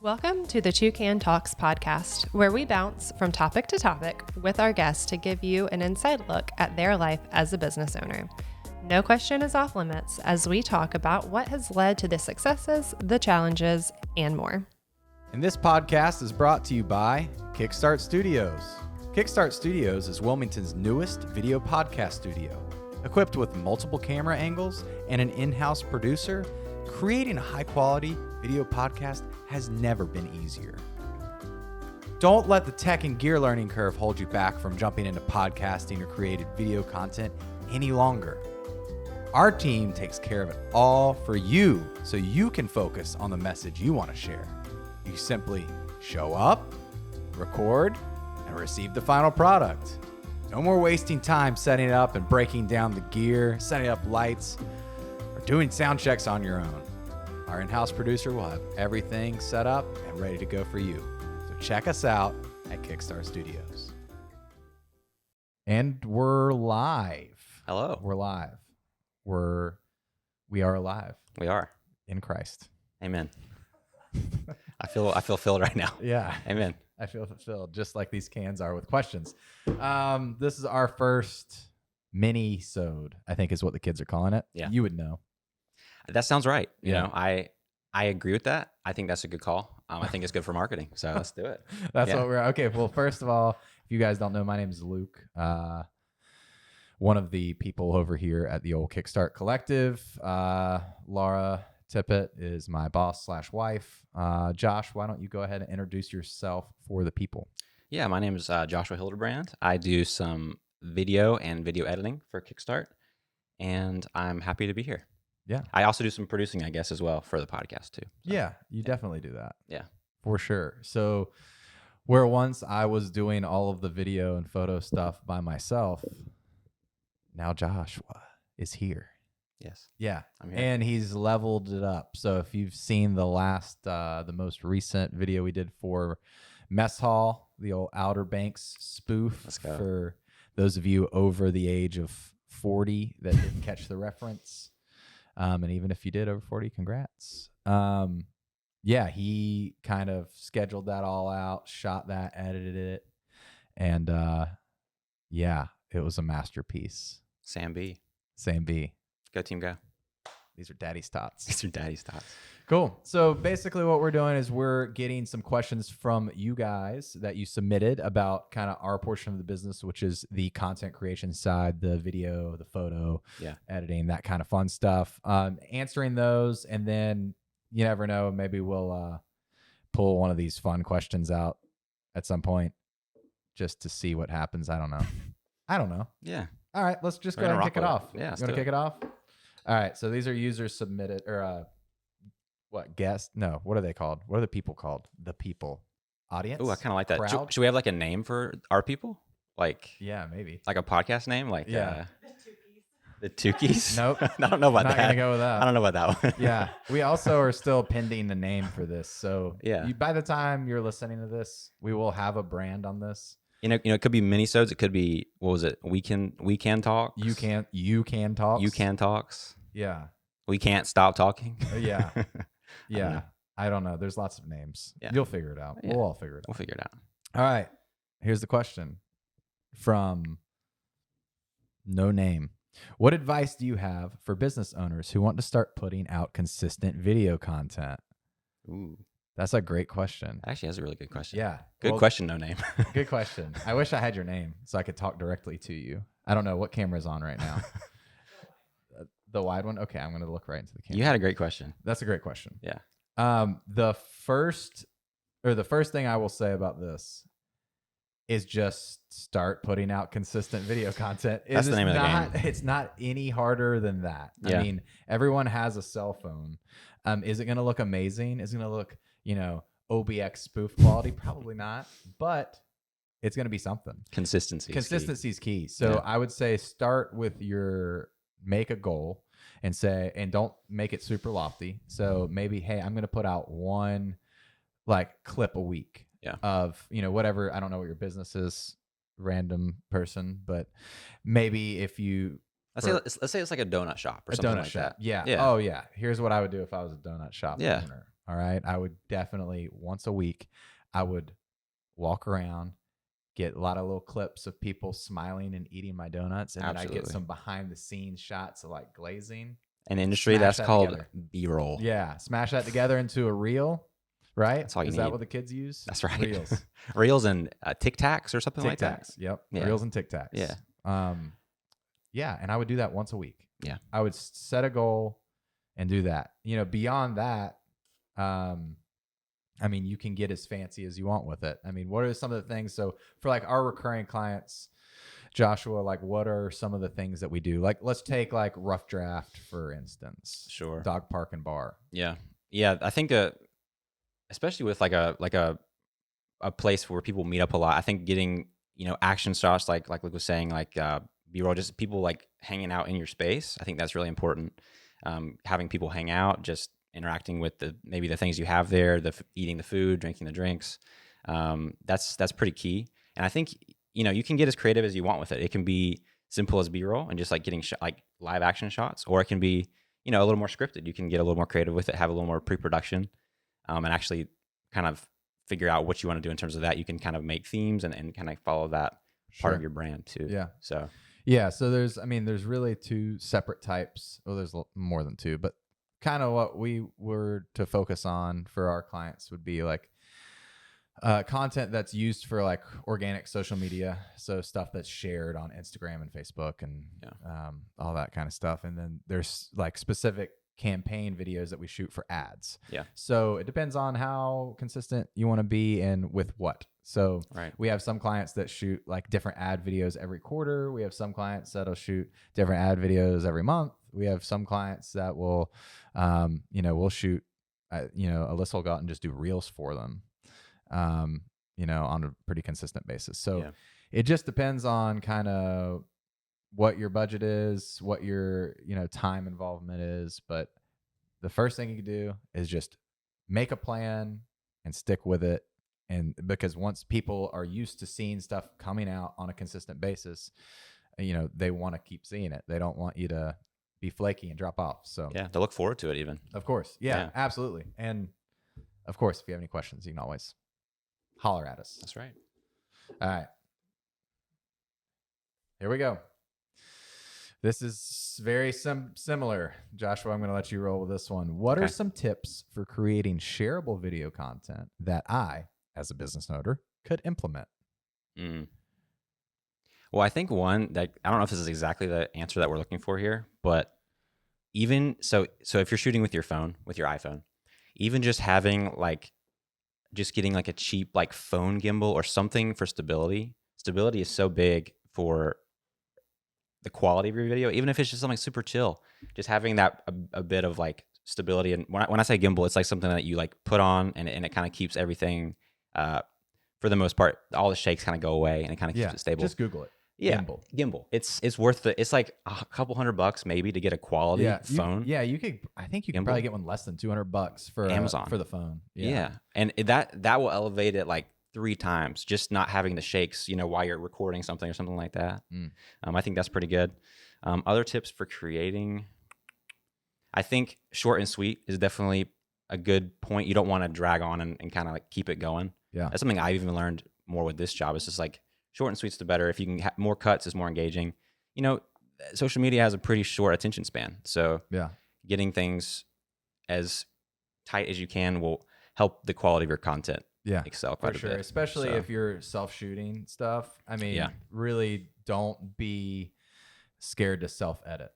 Welcome to the Toucan Talks podcast, where we bounce from topic to topic with our guests to give you an inside look at their life as a business owner. No question is off limits as we talk about what has led to the successes, the challenges, and more. And this podcast is brought to you by Kickstart Studios. Kickstart Studios is Wilmington's newest video podcast studio. Equipped with multiple camera angles and an in-house producer, creating a high-quality video podcast has never been easier. Don't let the tech and gear learning curve hold you back from jumping into podcasting or created video content any longer. Our team takes care of it all for you so you can focus on the message you want to share. You simply show up, record, and receive the final product. No more wasting time setting it up and breaking down the gear, setting up lights, or doing sound checks on your own. Our in-house producer will have everything set up and ready to go for you. So check us out at Kickstart Studios. And we're live. Hello. We're live. We are alive. We are. In Christ. Amen. I feel filled right now. Yeah. Amen. I feel fulfilled, just like these cans are with questions. This is our first Minisode, I think is what the kids are calling it. Yeah. You would know. That sounds right. You Yeah. know, I agree with that. I think that's a good call. I think it's good for marketing. So let's do it. That's Yeah. what we're okay. Well, first of all, if you guys don't know, my name is Luke. One of the people over here at the old Kickstart Collective. Laura Tippett is my boss / wife. Josh, why don't you go ahead and introduce yourself for the people? Yeah, my name is Joshua Hildebrand. I do some video and video editing for Kickstart, and I'm happy to be here. Yeah. I also do some producing, I guess, as well for the podcast too. So, Yeah, you definitely do that. Yeah. For sure. So where once I was doing all of the video and photo stuff by myself, now Joshua is here. Yes. Yeah. I'm here. And he's leveled it up. So if you've seen the most recent video we did for Mess Hall, the old Outer Banks spoof, Let's go. for those of you over the age of 40 that didn't catch the reference. And even if you did over 40, congrats. Yeah, he kind of scheduled that all out, shot that, edited it. And yeah, it was a masterpiece. Sam B. Sam B. Go team, go. These are daddy's tots. It's your daddy's thoughts. Cool. So basically what we're doing is we're getting some questions from you guys that you submitted about kind of our portion of the business, which is the content creation side, the video, the photo, editing, that kind of fun stuff. Answering those, and then you never know, maybe we'll pull one of these fun questions out at some point just to see what happens. I don't know. Yeah. All right, let's just We're go ahead gonna and kick it rock off. with it. Yeah, let's You want do to it. kick it off? All right, so these are users submitted, or what, guest? No, what are they called? What are the people called? The people. Audience? Oh, I kind of like that. Crowd? Should we have like a name for our people? Like Yeah, maybe. a podcast name? Like Yeah. The Toukies? Nope. I don't know about Not that. going to go with that. I don't know about that one. Yeah, we also are still pending the name for this. So Yeah. by the time you're listening to this, we will have a brand on this. You know, it could be Minisodes. It could be, what was it? We can talk. You can talk. You can talks. Yeah. We can't stop talking. Yeah. Yeah. know. I don't know. There's lots of names. Yeah. You'll figure it out. Yeah. We'll all figure it out. We'll figure it out. All right. Here's the question from No Name. What advice do you have for business owners who want to start putting out consistent video content? Ooh, That's a great question. actually, that's a really good question. Yeah. Good Well, question. No name. Good question. I wish I had your name so I could talk directly to you. I don't know what camera's on right now. The wide one? Okay, I'm going to look right into the camera. You had a great question. That's a great question. Yeah. The first thing I will say about this is just start putting out consistent video content. That's the name of the game. It's not any harder than that. Yeah. I mean, everyone has a cell phone. Is it going to look amazing? Is it going to look, OBX spoof quality? Probably not, but it's going to be something. Consistency. Consistency is key. So Yeah. I would say start with make a goal and don't make it super lofty. So maybe, hey, I'm going to put out one clip a week of, whatever. I don't know what your business is, random person, but maybe if you, Let's say it's like a donut shop or a something donut like shop. that. Yeah. Yeah. Oh yeah. Here's what I would do if I was a donut shop Yeah. owner. All right. I would definitely once a week, I would walk around, get a lot of little clips of people smiling and eating my donuts. And then I get some behind the scenes shots of like glazing. In industry, that's called B-roll. Yeah. Smash that together into a reel. Right? That's all you Is need. that what the kids use? That's right. Reels. Reels and Tic Tacs or something like that. Yep. Yeah. Reels and Tic Tacs. Yeah. Yeah. And I would do that once a week. Yeah. I would set a goal and do that. Beyond that, I mean, you can get as fancy as you want with it. I mean, what are some of the things? So for like our recurring clients, Joshua, like what are some of the things that we do? Like, let's take like Rough Draft, for instance. Sure. Dog park and bar. Yeah. Yeah. I think especially with like a place where people meet up a lot, I think getting, action shots like Luke was saying, like B-roll, just people like hanging out in your space. I think that's really important. Having people hang out, just interacting with maybe the things you have there, eating the food, drinking the drinks. That's pretty key. And I think, you can get as creative as you want with it. It can be simple as B-roll and just like getting like live action shots, or it can be, a little more scripted. You can get a little more creative with it, have a little more pre-production, and actually kind of figure out what you want to do in terms of that. You can kind of make themes and kind of follow that part of your brand too. Yeah. So there's really two separate types. Well, there's more than two, but kind of what we were to focus on for our clients would be like content that's used for like organic social media. So stuff that's shared on Instagram and Facebook and all that kind of stuff. And then there's like specific campaign videos that we shoot for ads. Yeah. So it depends on how consistent you want to be and with what. So we have some clients that shoot like different ad videos every quarter. We have some clients that'll shoot different ad videos every month. We have some clients that will, we'll shoot, Alyssa will go out and just do reels for them, on a pretty consistent basis. So it just depends on kind of what your budget is, what your, time involvement is. But the first thing you can do is just make a plan and stick with it. And because once people are used to seeing stuff coming out on a consistent basis, they want to keep seeing it. They don't want you to be flaky and drop off. So they look forward to it even. Of course. Yeah, absolutely. And of course, if you have any questions, you can always holler at us. That's right. All right. Here we go. This is very similar. Joshua, I'm going to let you roll with this one. What are some tips for creating shareable video content that I, as a business owner, could implement? Well, I think one that I don't know if this is exactly the answer that we're looking for here, but even so if you're shooting with your phone, with your iPhone, even just having getting like a cheap like phone gimbal or something for stability. Stability is so big for the quality of your video, even if it's just something super chill, just having that a bit of like stability. And when I say gimbal, it's like something that you like put on and it kind of keeps everything, for the most part, all the shakes kind of go away and it kind of keeps it stable. Just Google it. Yeah, gimbal. It's worth it. It's like a couple $100 maybe to get a quality phone. You could. I think you can probably get one less than $200 for Amazon for the phone. Yeah, and that will elevate it like 3 times. Just not having the shakes, while you're recording something or something like that. I think that's pretty good. Other tips for creating, I think short and sweet is definitely a good point. You don't want to drag on and kind of like keep it going. Yeah, that's something I've even learned more with this job. It's just like short and sweet's the better. If you can have more cuts, is more engaging. Social media has a pretty short attention span. So getting things as tight as you can will help the quality of your content excel quite a bit. Especially if you're self-shooting stuff. I mean, really don't be scared to self-edit.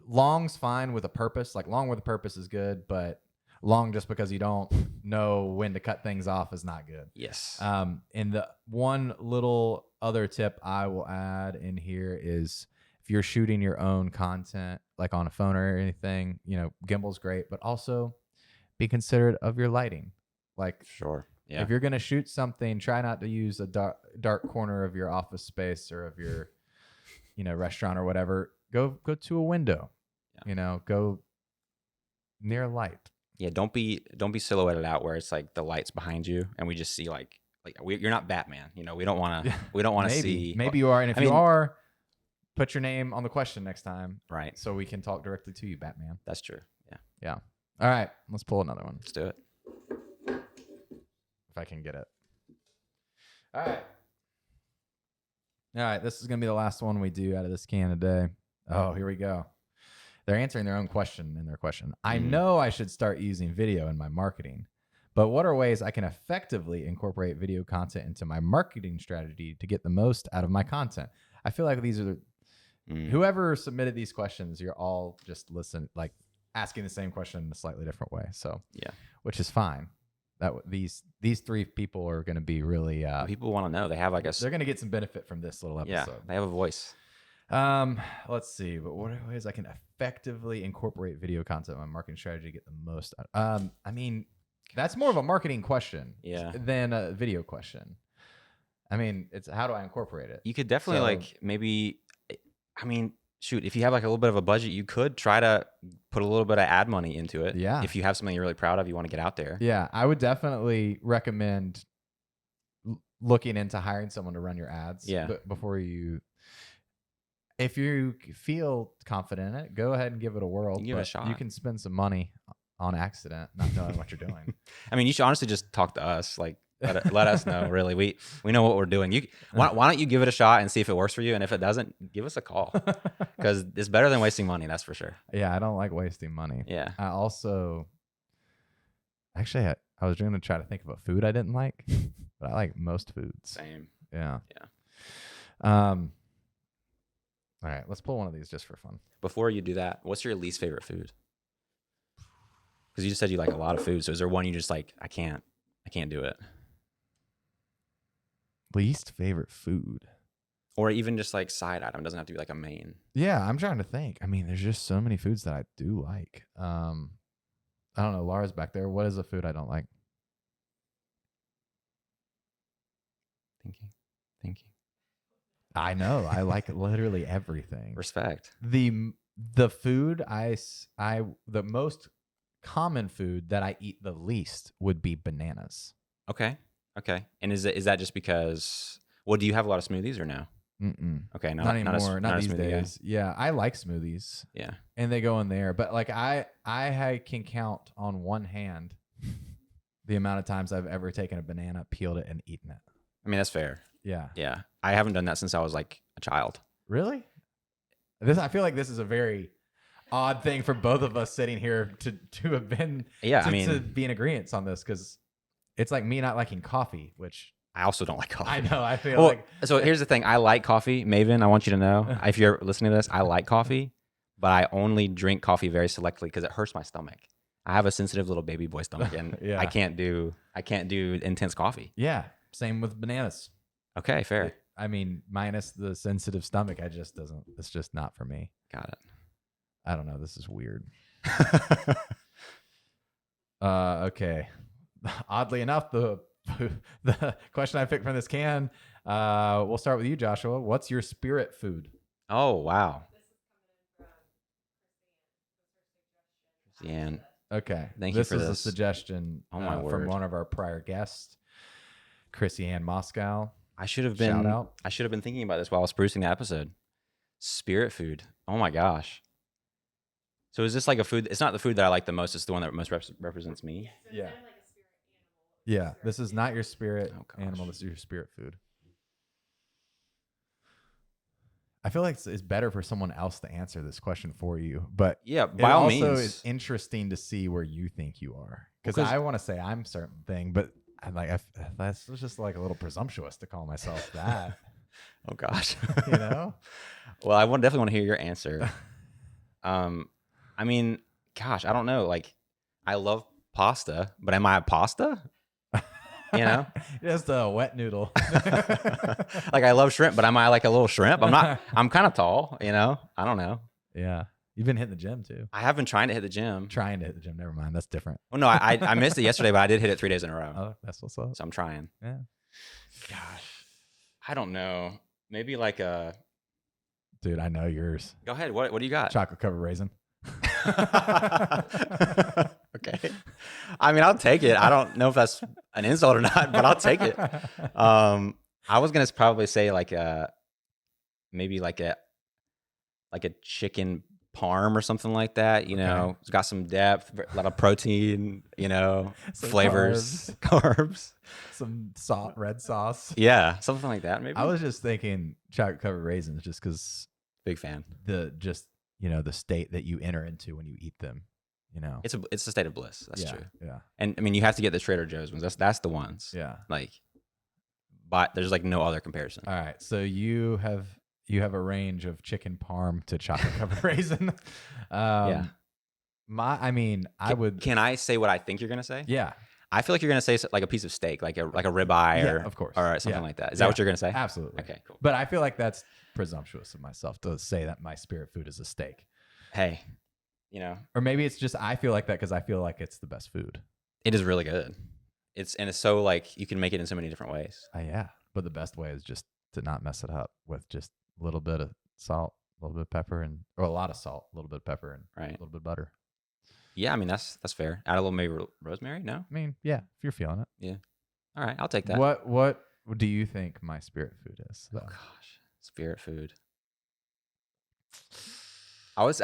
Long's fine with a purpose. Like long with a purpose is good, but long just because you don't know when to cut things off is not good. Yes. And the one little other tip I will add in here is if you're shooting your own content, like on a phone or anything, gimbal's great, but also be considerate of your lighting. Like, sure. Yeah. If you're going to shoot something, try not to use a dark corner of your office space or of your, restaurant or whatever. Go to a window, go near light. Yeah, don't be silhouetted out where it's like the lights behind you, and we just see you're not Batman. We don't want to see. Maybe you are, and if you are, put your name on the question next time, right? So we can talk directly to you, Batman. That's true. Yeah. Yeah. All right, let's pull another one Let's do it. if I can get it. All right. This is gonna be the last one we do out of this can today. Oh, here we go. They're answering their own question in their question. I know I should start using video in my marketing, but what are ways I can effectively incorporate video content into my marketing strategy to get the most out of my content? I feel like these are whoever submitted these questions, you're all just asking the same question in a slightly different way. So yeah, which is fine. That these three people are going to be really people want to know. They have they're going to get some benefit from this little episode. Yeah, they have a voice. Let's see. But what are ways I can effectively incorporate video content in my marketing strategy to get the most out? I mean, that's more of a marketing question than a video question. I mean, it's how do I incorporate it? You could definitely shoot, if you have like a little bit of a budget, you could try to put a little bit of ad money into it. Yeah. If you have something you're really proud of, you want to get out there. Yeah. I would definitely recommend looking into hiring someone to run your ads. Yeah. Before if you feel confident in it, go ahead and give it a whirl. Give it a shot. You can spend some money on accident, not knowing what you're doing. I mean, you should honestly just talk to us. Like, let us know. Really, we know what we're doing. Why don't you give it a shot and see if it works for you? And if it doesn't, give us a call, because it's better than wasting money. That's for sure. Yeah, I don't like wasting money. Yeah. I also actually I was going to try to think of a food I didn't like, but I like most foods. Same. Yeah. Yeah. All right, let's pull one of these just for fun. Before you do that, what's your least favorite food? Because you just said you like a lot of food. So is there one you just like, I can't do it? Least favorite food. Or even just like side item. It doesn't have to be like a main. Yeah, I'm trying to think. I mean, there's just so many foods that I do like. I don't know. Laura's back there. What is a food I don't like? Thinking. I know. I like literally everything. Respect. The food the most common food that I eat the least would be bananas. Okay. And is that just because? Well, do you have a lot of smoothies or no? Mm-mm. Okay, not anymore. Not these days. Guy. Yeah, I like smoothies. Yeah, and they go in there, but like I can count on one hand the amount of times I've ever taken a banana, peeled it, and eaten it. I mean, that's fair. Yeah. Yeah, I haven't done that since I was like a child. Really? I feel like this is a very odd thing for both of us sitting here to have been. Yeah, to be in agreement on this, because it's like me not liking coffee, which I also don't like coffee. I know. I feel like. So here's the thing. I like coffee. Maven, I want you to know, if you're listening to this, I like coffee, but I only drink coffee very selectively because it hurts my stomach. I have a sensitive little baby boy stomach, and Yeah. I can't do intense coffee. Yeah. Same with bananas. Okay, fair. I mean, minus the sensitive stomach, it's just not for me. Got it. I don't know. This is weird. Okay. Oddly enough, the question I picked from this can, we'll start with you, Joshua. What's your spirit food? Oh, wow. Christiane. Okay. Thank you for This is this. a suggestion my from word. one of our prior guests, Chrissy-Ann Moscow. I should have been Shout out. I should have been thinking about this while I was producing the episode. Spirit food. Oh my gosh. So is this like a food? It's not the food that I like the most. It's the one that most represents me. Yeah. Yeah. This is not your spirit Oh, gosh. animal. This is your spirit food. I feel like it's better for someone else to answer this question for you, but Yeah, it by all also means. is interesting to see where you think you are, because Well, 'cause- I want to say I'm certain thing, but that's just like a little presumptuous to call myself that. Oh gosh. You know? Well, I definitely want to hear your answer. I mean, gosh, I don't know. Like, I love pasta, but am I a pasta? You know, Just a wet noodle. like I love shrimp, but am I like a little shrimp? I'm not. I'm kind of tall. You know, I don't know. Yeah. You've been hitting the gym too. I have been trying to hit the gym. Trying to hit the gym. Never mind. That's different. Well, no, I missed it yesterday, but I did hit it 3 days in a row. Oh, that's what's up. So I'm trying. Yeah. Gosh, I don't know. Maybe like a. Dude, I know yours. Go ahead. What do you got? Chocolate covered raisin. Okay. I mean, I'll take it. I don't know if that's an insult or not, but I'll take it. I was gonna probably say like maybe like a chicken parm or something like that. You know, it's got some depth, a lot of protein. You know, Some flavors, carbs, some salt, red sauce. Yeah, something like that. Maybe. I was just thinking chocolate covered raisins, just because Big fan. the state that you enter into when you eat them. You know, It's a state of bliss. That's true. Yeah. And I mean, you have to get the Trader Joe's ones. That's the ones. Yeah. Like, but there's like no other comparison. All right. So you have a range of chicken parm to chocolate covered raisin. Yeah. I would. Can I say what I think you're gonna say? Yeah. I feel like you're gonna say like a piece of steak, like a ribeye, or of course, or something like that. Is that what you're gonna say? Absolutely. Okay, cool. But I feel like that's presumptuous of myself to say that my spirit food is a steak. Hey, you know, or maybe it's just I feel like that because I feel like it's the best food. It is really good. It's so like you can make it in so many different ways. Yeah, but the best way is just to not mess it up with just a little bit of salt, a little bit of pepper, or a lot of salt, a little bit of pepper, and a little bit of butter. Yeah, I mean that's fair. Add a little maybe rosemary. No, I mean yeah, if you're feeling it. Yeah. All right, I'll take that. What do you think my spirit food is? Oh gosh, spirit food. I was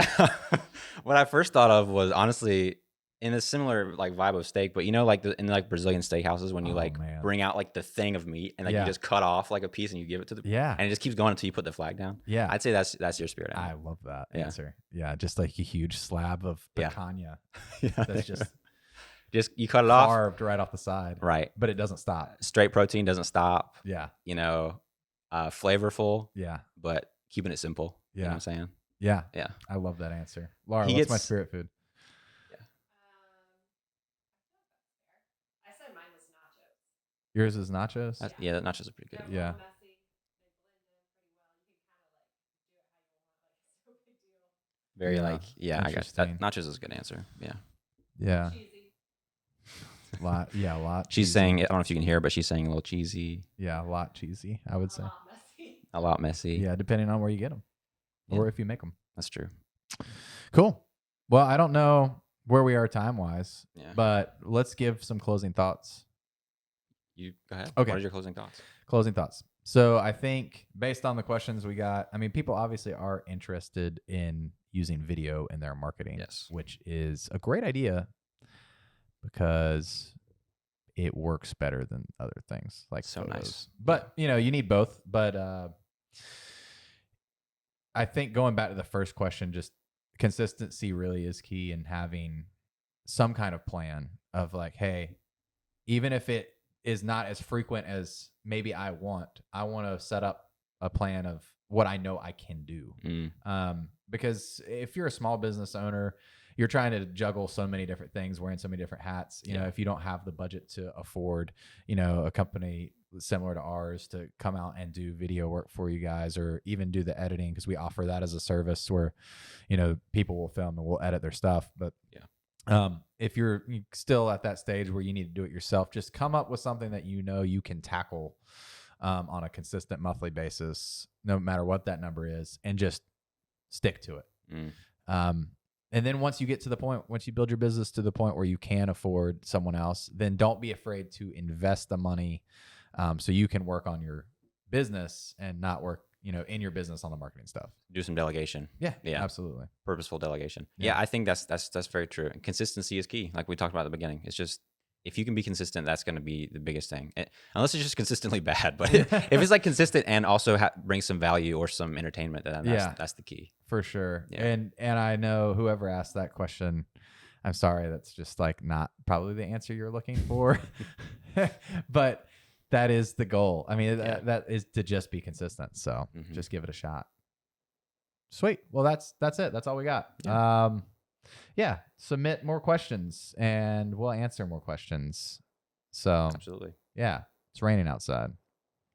what I first thought of was honestly in a similar like vibe of steak, but you know, like in like Brazilian steakhouses when you bring out like the thing of meat and like you just cut off like a piece and you give it to the and it just keeps going until you put the flag down. Yeah, I'd say that's your spirit animal. I love that answer. Yeah, just like a huge slab of picanha. That's just you cut it off, carved right off the side, right? But it doesn't stop. Straight protein doesn't stop. Yeah, you know, flavorful. Yeah, but keeping it simple. Yeah, you know what I'm saying. Yeah, yeah. I love that answer, Laura. What's my spirit food? I said mine was nachos. Yours is nachos? Yeah, nachos are pretty good. Yeah. Very like, I guess that nachos is a good answer. Yeah. Yeah. A lot. She's cheesy. saying, I don't know if you can hear, but she's saying a little cheesy. Yeah, a lot cheesy, I would say. A lot messy. Yeah, depending on where you get them or if you make them. That's true. Cool. Well, I don't know where we are time-wise, but let's give some closing thoughts. You go ahead. Okay. What are your closing thoughts? Closing thoughts. So I think based on the questions we got, I mean, people obviously are interested in using video in their marketing, which is a great idea because it works better than other things like so photos. Nice. But, you know, you need both. But I think going back to the first question, just consistency really is key in having some kind of plan of like, hey, even if it is not as frequent as maybe I want to set up a plan of what I know I can do. Because if you're a small business owner, you're trying to juggle so many different things, wearing so many different hats. You know, if you don't have the budget to afford, you know, a company similar to ours to come out and do video work for you guys, or even do the editing, because we offer that as a service where, you know, people will film and we'll edit their stuff. But if you're still at that stage where you need to do it yourself, just come up with something that you know you can tackle on a consistent monthly basis, no matter what that number is, and just stick to it. And then once you get to the point, once you build your business to the point where you can afford someone else, then don't be afraid to invest the money so you can work on your business and not work, you know, in your business on the marketing stuff. Do some delegation. Yeah, absolutely. Purposeful delegation. Yeah, I think that's very true. And consistency is key. Like we talked about at the beginning. It's just, if you can be consistent, that's going to be the biggest thing. Unless it's just consistently bad. But if it's like consistent and also brings some value or some entertainment, then that's the key. For sure. Yeah. And I know whoever asked that question, I'm sorry, that's just like not probably the answer you're looking for. But that is the goal. I mean, that is to just be consistent. So just give it a shot. Sweet. Well, that's it. That's all we got. Submit more questions and we'll answer more questions. So absolutely. Yeah. It's raining outside.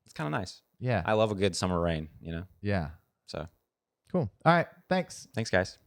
It's kind of nice. Yeah. I love a good summer rain, you know? Yeah. So cool. All right. Thanks. Thanks, guys.